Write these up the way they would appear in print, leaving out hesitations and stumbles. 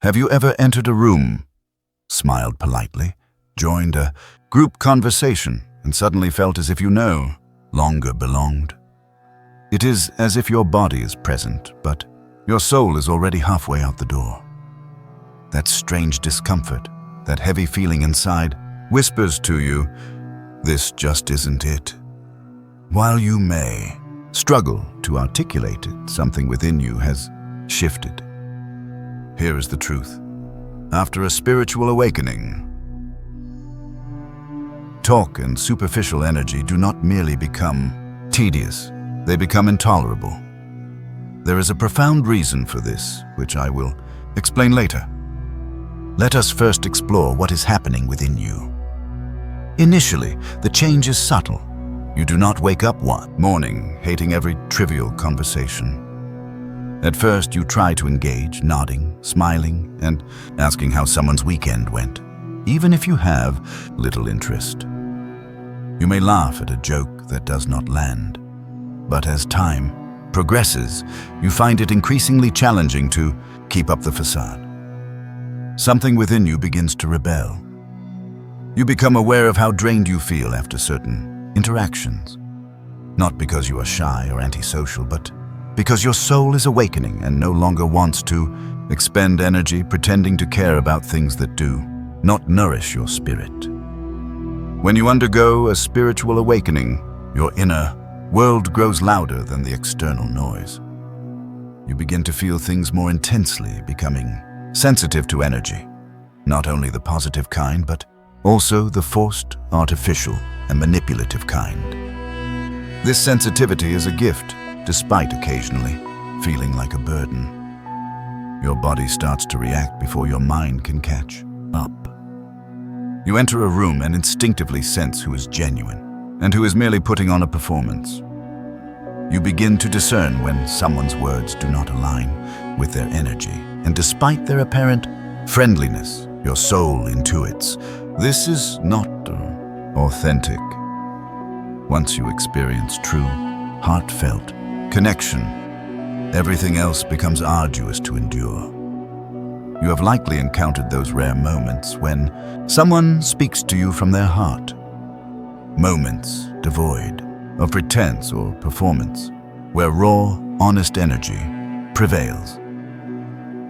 Have you ever entered a room, smiled politely, joined a group conversation, and suddenly felt as if you no longer belonged? It is as if your body is present, but your soul is already halfway out the door. That strange discomfort, that heavy feeling inside, whispers to you, this just isn't it. While you may struggle to articulate it, something within you has shifted. Here is the truth. After a spiritual awakening, talk and superficial energy do not merely become tedious, they become intolerable. There is a profound reason for this, which I will explain later. Let us first explore what is happening within you. Initially, the change is subtle. You do not wake up one morning hating every trivial conversation. At first, you try to engage, nodding, smiling, and asking how someone's weekend went, even if you have little interest. You may laugh at a joke that does not land, but as time progresses, you find it increasingly challenging to keep up the facade. Something within you begins to rebel. You become aware of how drained you feel after certain interactions, not because you are shy or antisocial, but because your soul is awakening and no longer wants to expend energy pretending to care about things that do not nourish your spirit. When you undergo a spiritual awakening, your inner world grows louder than the external noise. You begin to feel things more intensely, becoming sensitive to energy, not only the positive kind, but also the forced, artificial, and manipulative kind. This sensitivity is a gift, despite occasionally feeling like a burden. Your body starts to react before your mind can catch up. You enter a room and instinctively sense who is genuine and who is merely putting on a performance. You begin to discern when someone's words do not align with their energy, and despite their apparent friendliness, your soul intuits, this is not authentic. Once you experience true, heartfelt connection, everything else becomes arduous to endure. You have likely encountered those rare moments when someone speaks to you from their heart. Moments devoid of pretense or performance, where raw, honest energy prevails.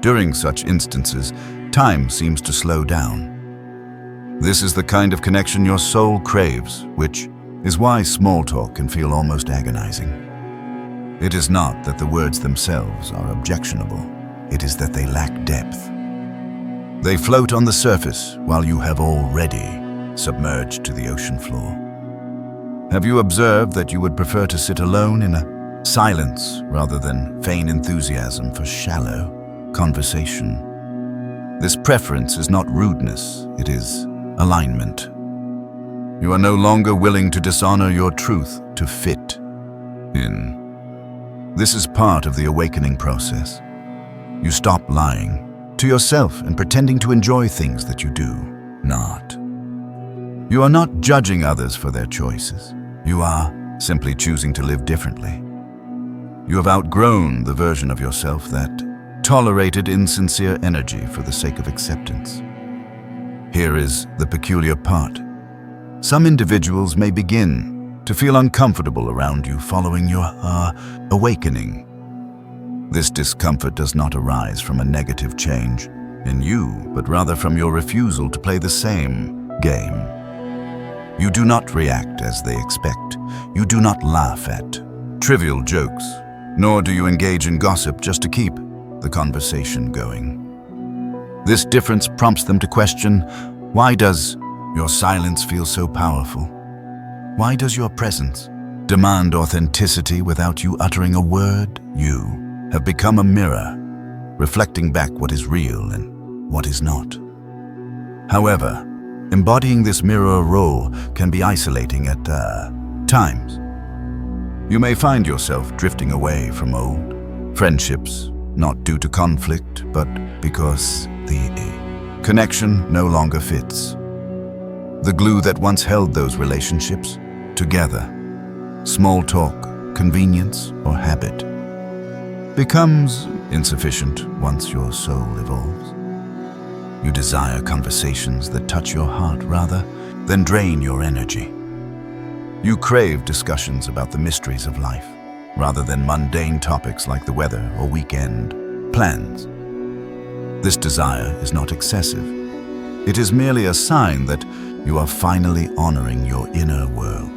During such instances, time seems to slow down. This is the kind of connection your soul craves, which is why small talk can feel almost agonizing. It is not that the words themselves are objectionable, it is that they lack depth. They float on the surface while you have already submerged to the ocean floor. Have you observed that you would prefer to sit alone in a silence rather than feign enthusiasm for shallow conversation? This preference is not rudeness, it is alignment. You are no longer willing to dishonor your truth to fit in. This is part of the awakening process. You stop lying to yourself and pretending to enjoy things that you do not. You are not judging others for their choices. You are simply choosing to live differently. You have outgrown the version of yourself that tolerated insincere energy for the sake of acceptance. Here is the peculiar part. Some individuals may begin to feel uncomfortable around you following your awakening. This discomfort does not arise from a negative change in you, but rather from your refusal to play the same game. You do not react as they expect. You do not laugh at trivial jokes, nor do you engage in gossip just to keep the conversation going. This difference prompts them to question, why does your silence feel so powerful? Why does your presence demand authenticity without you uttering a word? You have become a mirror, reflecting back what is real and what is not. However, embodying this mirror role can be isolating at times. You may find yourself drifting away from old friendships, not due to conflict, but because the connection no longer fits. The glue that once held those relationships together, small talk, convenience, or habit, becomes insufficient once your soul evolves. You desire conversations that touch your heart rather than drain your energy. You crave discussions about the mysteries of life rather than mundane topics like the weather or weekend plans. This desire is not excessive. It is merely a sign that you are finally honoring your inner world.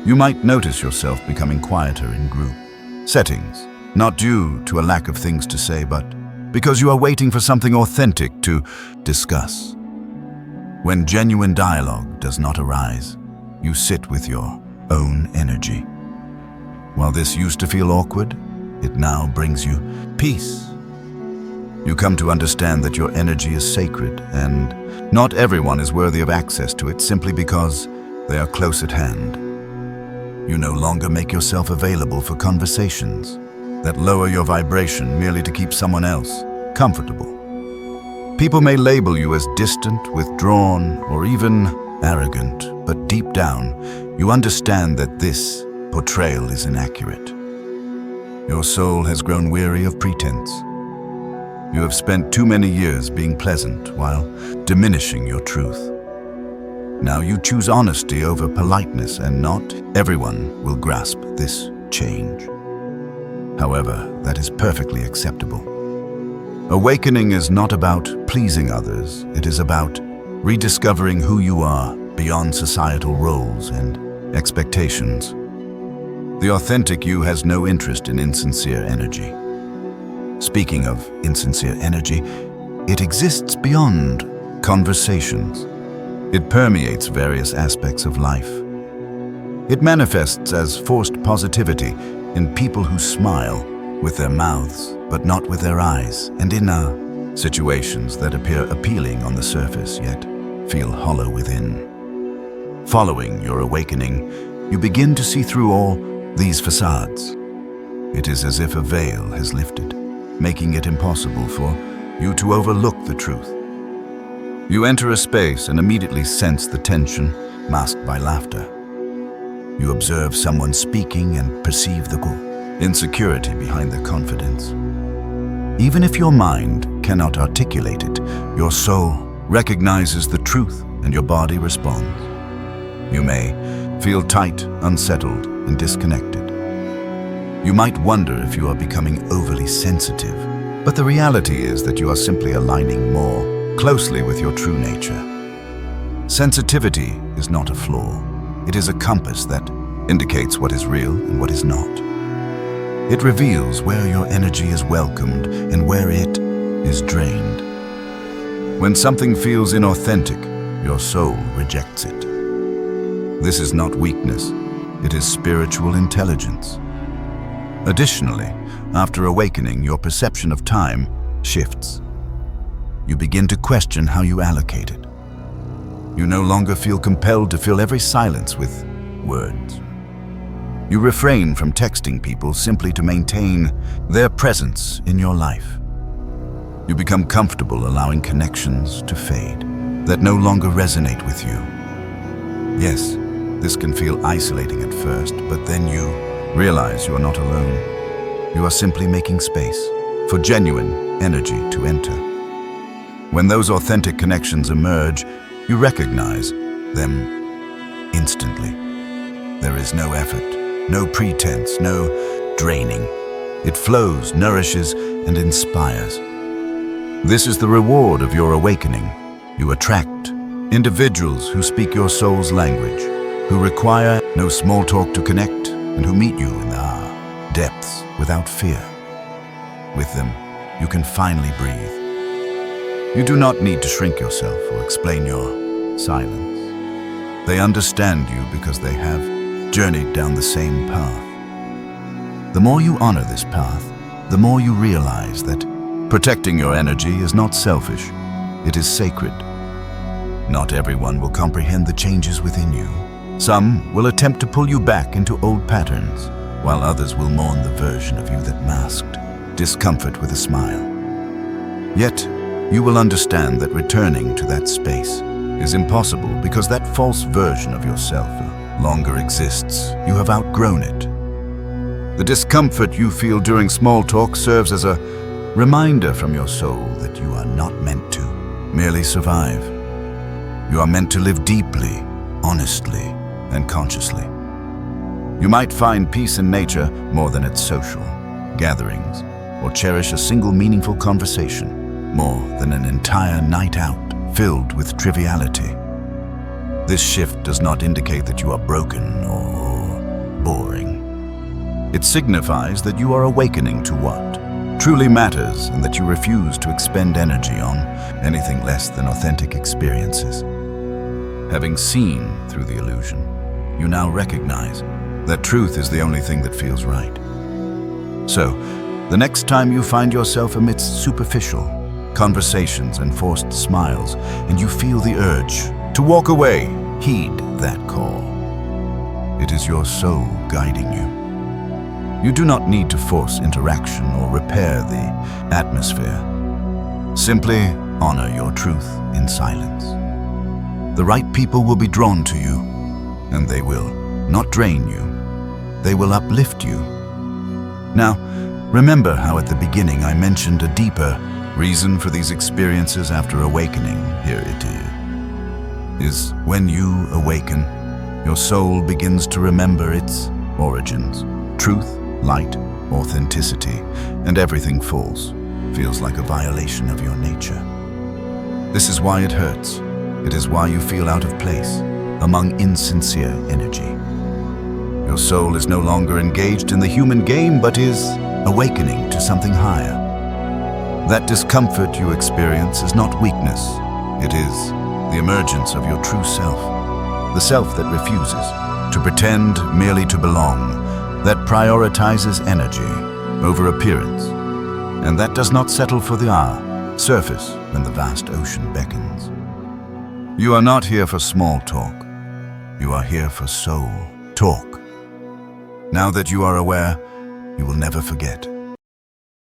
You might notice yourself becoming quieter in group settings, not due to a lack of things to say, but because you are waiting for something authentic to discuss. When genuine dialogue does not arise, you sit with your own energy. While this used to feel awkward, it now brings you peace. You come to understand that your energy is sacred, and not everyone is worthy of access to it simply because they are close at hand. You no longer make yourself available for conversations that lower your vibration merely to keep someone else comfortable. People may label you as distant, withdrawn, or even arrogant, but deep down, you understand that this portrayal is inaccurate. Your soul has grown weary of pretense. You have spent too many years being pleasant while diminishing your truth. Now you choose honesty over politeness, and not everyone will grasp this change. However, that is perfectly acceptable. Awakening is not about pleasing others. It is about rediscovering who you are beyond societal roles and expectations. The authentic you has no interest in insincere energy. Speaking of insincere energy, it exists beyond conversations. It permeates various aspects of life. It manifests as forced positivity in people who smile with their mouths but not with their eyes, and in situations that appear appealing on the surface yet feel hollow within. Following your awakening, you begin to see through all these facades. It is as if a veil has lifted, making it impossible for you to overlook the truth. You enter a space and immediately sense the tension masked by laughter. You observe someone speaking and perceive the insecurity behind their confidence. Even if your mind cannot articulate it, your soul recognizes the truth and your body responds. You may feel tight, unsettled, and disconnected. You might wonder if you are becoming overly sensitive, but the reality is that you are simply aligning more closely with your true nature. Sensitivity is not a flaw. It is a compass that indicates what is real and what is not. It reveals where your energy is welcomed and where it is drained. When something feels inauthentic, your soul rejects it. This is not weakness. It is spiritual intelligence. Additionally, after awakening, your perception of time shifts. You begin to question how you allocate it. You no longer feel compelled to fill every silence with words. You refrain from texting people simply to maintain their presence in your life. You become comfortable allowing connections to fade that no longer resonate with you. Yes, this can feel isolating at first, but then you realize you are not alone. You are simply making space for genuine energy to enter. When those authentic connections emerge, you recognize them instantly. There is no effort, no pretense, no draining. It flows, nourishes, and inspires. This is the reward of your awakening. You attract individuals who speak your soul's language, who require no small talk to connect, and who meet you in the depths without fear. With them, you can finally breathe. You do not need to shrink yourself or explain your silence. They understand you because they have journeyed down the same path. The more you honor this path, the more you realize that protecting your energy is not selfish, it is sacred. Not everyone will comprehend the changes within you. Some will attempt to pull you back into old patterns, while others will mourn the version of you that masked discomfort with a smile. Yet, you will understand that returning to that space is impossible because that false version of yourself no longer exists. You have outgrown it. The discomfort you feel during small talk serves as a reminder from your soul that you are not meant to merely survive. You are meant to live deeply, honestly, and consciously. You might find peace in nature more than at social gatherings, or cherish a single meaningful conversation more than an entire night out filled with triviality. This shift does not indicate that you are broken or boring. It signifies that you are awakening to what truly matters and that you refuse to expend energy on anything less than authentic experiences. Having seen through the illusion, you now recognize that truth is the only thing that feels right. So, the next time you find yourself amidst superficial conversations and forced smiles, and you feel the urge to walk away, heed that call. It is your soul guiding you. You do not need to force interaction or repair the atmosphere. Simply honor your truth in silence. The right people will be drawn to you, and they will not drain you. They will uplift you. Now, remember how at the beginning I mentioned a deeper reason for these experiences after awakening. Here it is when you awaken, your soul begins to remember its origins, truth, light, authenticity, and everything false feels like a violation of your nature. This is why it hurts. It is why you feel out of place among insincere energy. Your soul is no longer engaged in the human game, but is awakening to something higher. That discomfort you experience is not weakness. It is the emergence of your true self, the self that refuses to pretend merely to belong, that prioritizes energy over appearance, and that does not settle for the surface when the vast ocean beckons. You are not here for small talk. You are here for soul talk. Now that you are aware, you will never forget.